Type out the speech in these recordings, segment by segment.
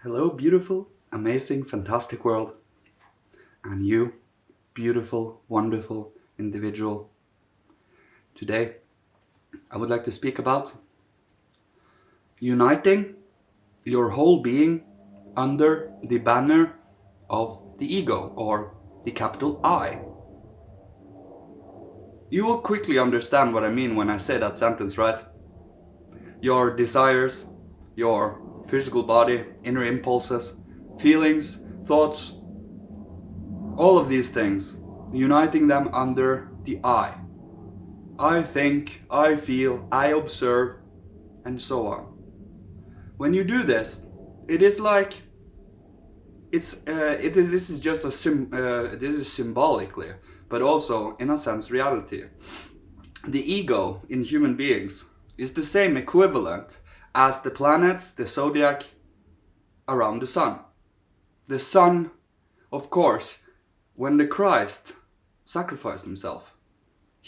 Hello, beautiful, amazing, fantastic world. And you, beautiful, wonderful individual. Today, I would like to speak about uniting your whole being under the banner of the ego, or the capital I. You will quickly understand what I mean when I say that sentence, right? Your desires, your physical body, inner impulses, feelings, thoughts, all of these things, uniting them under the I. I think, I feel, I observe, and so on. When you do this, it is like this is just this is symbolically, but also in a sense reality. The ego in human beings is the same equivalent as the planets, the zodiac around the sun. The sun, of course, when the Christ sacrificed himself,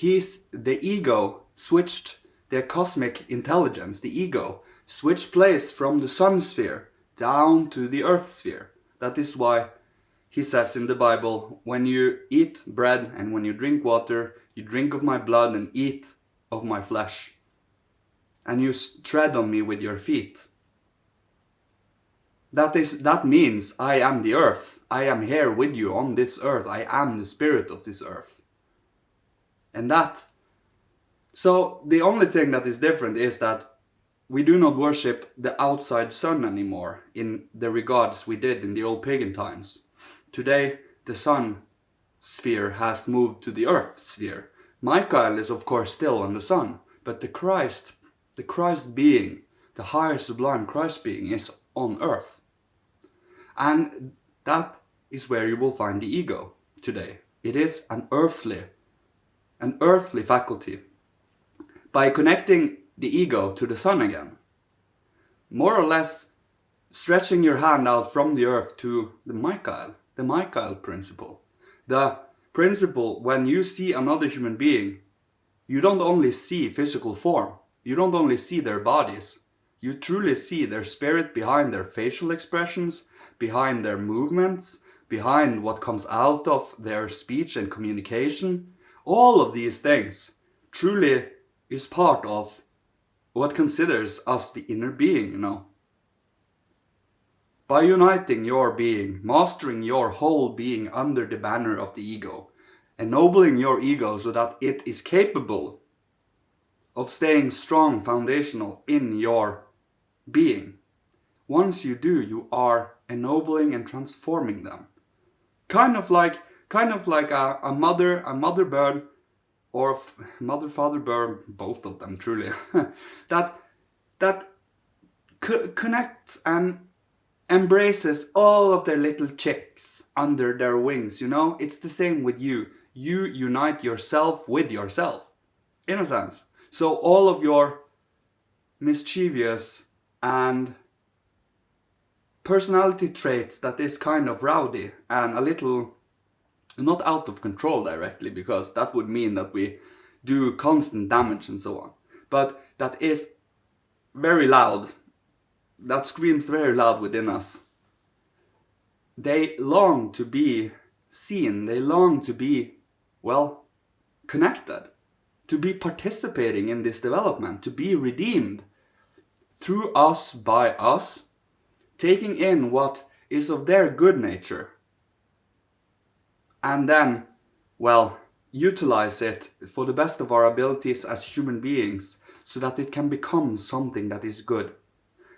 the ego switched the cosmic intelligence, the ego switched place from the sun sphere down to the earth sphere. That is why he says in the Bible, when you eat bread and when you drink water, you drink of my blood and eat of my flesh. And you tread on me with your feet. That means I am the earth. I am here with you on this earth. I am the spirit of this earth. So the only thing that is different is that we do not worship the outside sun anymore in the regards we did in the old pagan times. Today, the sun sphere has moved to the earth sphere. Michael is of course still on the sun, but the Christ being, the higher sublime Christ being is on earth. And that is where you will find the ego today. It is an earthly faculty. By connecting the ego to the sun again, more or less stretching your hand out from the earth to the Michael principle. The principle when you see another human being, you don't only see physical form, you don't only see their bodies, you truly see their spirit behind their facial expressions, behind their movements, behind what comes out of their speech and communication. All of these things truly is part of what considers us the inner being, By uniting your being, mastering your whole being under the banner of the ego, ennobling your ego so that it is capable of staying strong, foundational in your being. Once you do, you are ennobling and transforming them. Kind of like a mother bird, or mother father bird, both of them truly, that connects and embraces all of their little chicks under their wings. It's the same with you. You unite yourself with yourself, in a sense. So all of your mischievous and personality traits that is kind of rowdy and a little not out of control directly, because that would mean that we do constant damage and so on, but that is very loud, that screams very loud within us. They long to be seen, they long to be, connected, to be participating in this development, to be redeemed through us, by us, taking in what is of their good nature, and then, utilize it for the best of our abilities as human beings, so that it can become something that is good.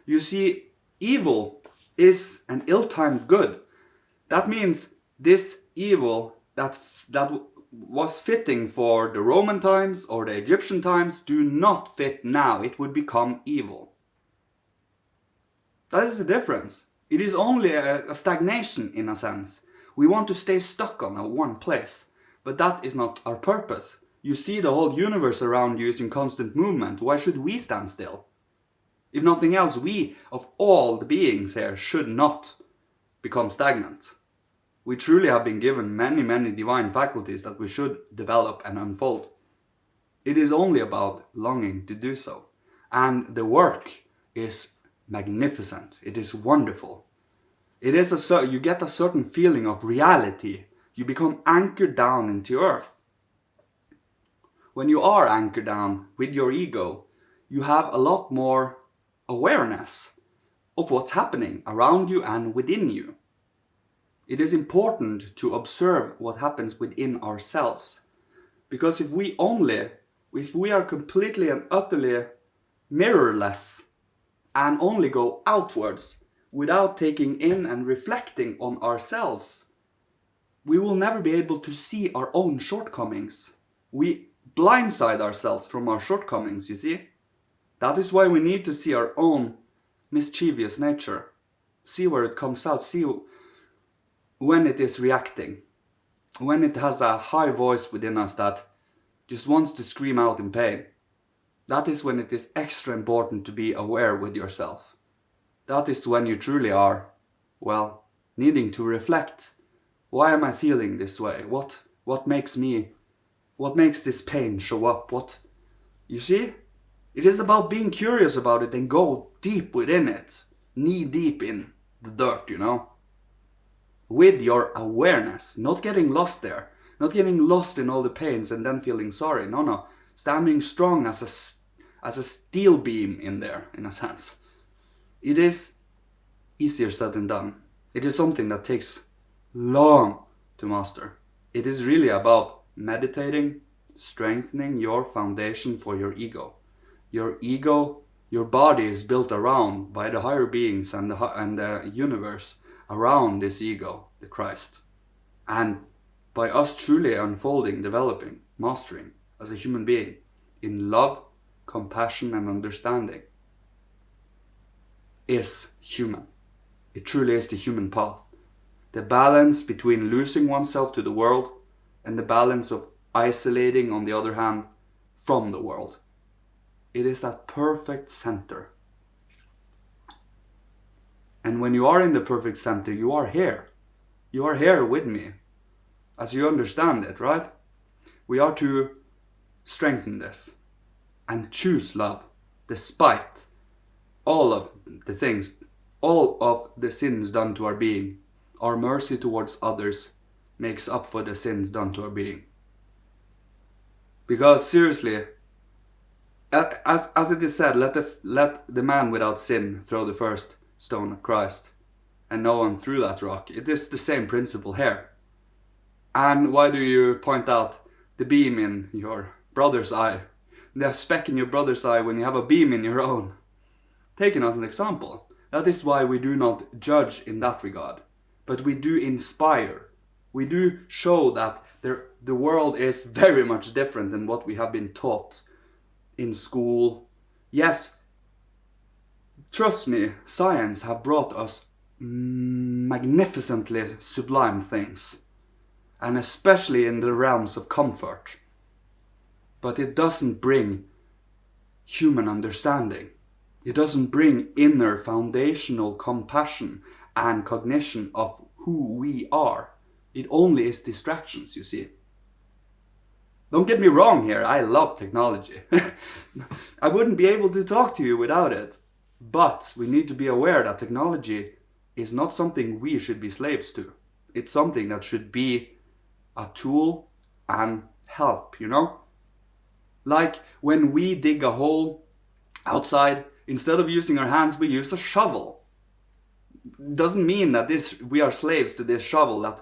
You see, evil is an ill-timed good. That means this evil that was fitting for the Roman times or the Egyptian times do not fit now. It would become evil. That is the difference. It is only a stagnation in a sense. We want to stay stuck on one place, but that is not our purpose. You see the whole universe around you is in constant movement. Why should we stand still? If nothing else, we, of all the beings here, should not become stagnant. We truly have been given many, many divine faculties that we should develop and unfold. It is only about longing to do so. And the work is magnificent. It is wonderful. You get a certain feeling of reality. You become anchored down into earth. When you are anchored down with your ego, you have a lot more awareness of what's happening around you and within you. It is important to observe what happens within ourselves. Because if we are completely and utterly mirrorless and only go outwards without taking in and reflecting on ourselves, we will never be able to see our own shortcomings. We blindside ourselves from our shortcomings, you see? That is why we need to see our own mischievous nature. See where it comes out, see when it is reacting. When it has a high voice within us that just wants to scream out in pain. That is when it is extra important to be aware with yourself. That is when you truly are, well, needing to reflect. Why am I feeling this way? What makes this pain show up? You see? It is about being curious about it and go deep within it. Knee deep in the dirt, with your awareness, not getting lost there, not getting lost in all the pains and then feeling sorry. No, standing strong as a steel beam in there, in a sense. It is easier said than done. It is something that takes long to master. It is really about meditating, strengthening your foundation for your ego. Your ego, your body is built around by the higher beings and the universe around this ego, the Christ. And by us truly unfolding, developing, mastering as a human being in love, compassion and understanding is human. It truly is the human path. The balance between losing oneself to the world and the balance of isolating, on the other hand, from the world. It is that perfect center. And when you are in the perfect center, you are here. You are here with me. As you understand it, right? We are to strengthen this and choose love despite all of the things, all of the sins done to our being. Our mercy towards others makes up for the sins done to our being. Because seriously, as it is said, let the man without sin throw the first stone at Christ, and no one threw that rock. It is the same principle here. And why do you point out the beam in your brother's eye, the speck in your brother's eye when you have a beam in your own? Taken as an example. That is why we do not judge in that regard, but we do inspire. We do show that the world is very much different than what we have been taught in school. Yes, trust me, science have brought us magnificently sublime things, and especially in the realms of comfort. But it doesn't bring human understanding. It doesn't bring inner foundational compassion and cognition of who we are. It only is distractions, you see. Don't get me wrong here, I love technology. I wouldn't be able to talk to you without it. But we need to be aware that technology is not something we should be slaves to. It's something that should be a tool and help, Like when we dig a hole outside, instead of using our hands, we use a shovel. Doesn't mean that we are slaves to this shovel, that,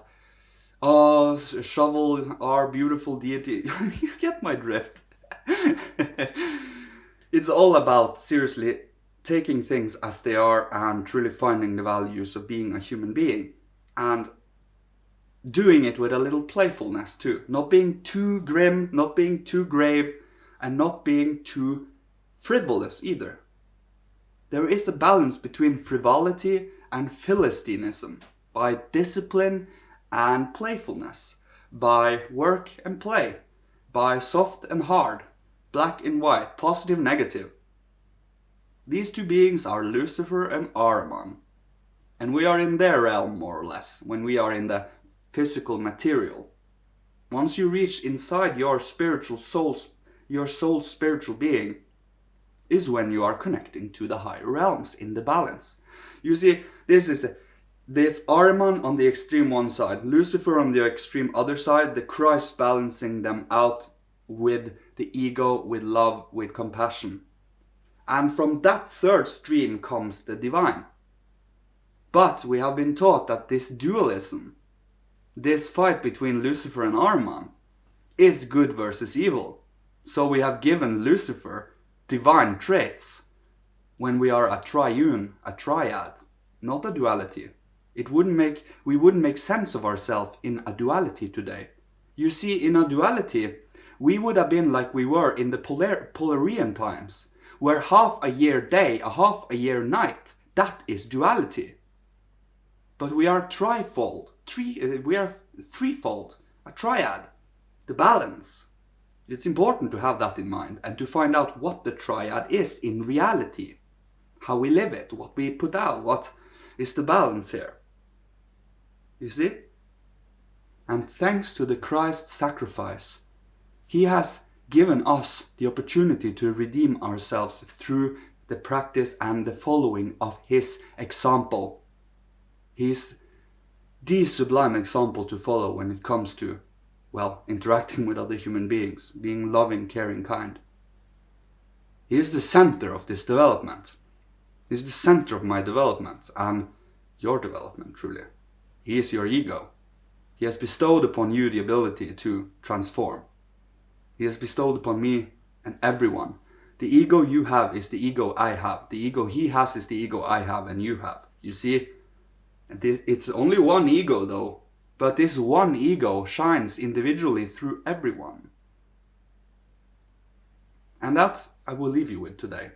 oh, shovel, our beautiful deity. You get my drift. It's all about, seriously, taking things as they are and truly finding the values of being a human being. And doing it with a little playfulness too. Not being too grim, not being too grave, and not being too frivolous either. There is a balance between frivolity and philistinism, by discipline and playfulness, by work and play, by soft and hard, black and white, positive, negative. These two beings are Lucifer and Ahriman, and we are in their realm more or less, when we are in the physical material. Once you reach inside your spiritual soul's spiritual being, is when you are connecting to the higher realms in the balance. You see, this is this Ahriman on the extreme one side, Lucifer on the extreme other side, the Christ balancing them out with the ego, with love, with compassion. And from that third stream comes the divine. But we have been taught that this dualism, this fight between Lucifer and Ahriman, is good versus evil. So we have given Lucifer divine traits when we are a triune, a triad, not a duality. We wouldn't make sense of ourselves in a duality today. You see, in a duality, we would have been like we were in the Polarian times, where half a year day, a half a year night, that is duality. But we are threefold, a triad, the balance. It's important to have that in mind and to find out what the triad is in reality, how we live it, what we put out, what is the balance here. You see? And thanks to the Christ sacrifice, he has given us the opportunity to redeem ourselves through the practice and the following of his example. He's the sublime example to follow when it comes to, well, interacting with other human beings, being loving, caring, kind. He is the center of this development. He is the center of my development and your development, truly. He is your ego. He has bestowed upon you the ability to transform. He has bestowed upon me and everyone. The ego you have is the ego I have. The ego he has is the ego I have and you have. You see? It's only one ego though, but this one ego shines individually through everyone. And that I will leave you with today.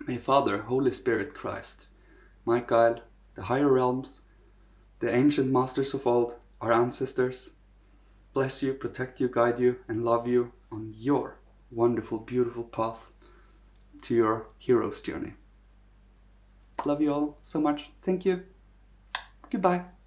May Father, Holy Spirit, Christ, Michael, the higher realms, the ancient masters of old, our ancestors, bless you, protect you, guide you, and love you on your wonderful, beautiful path to your hero's journey. Love you all so much. Thank you. Goodbye.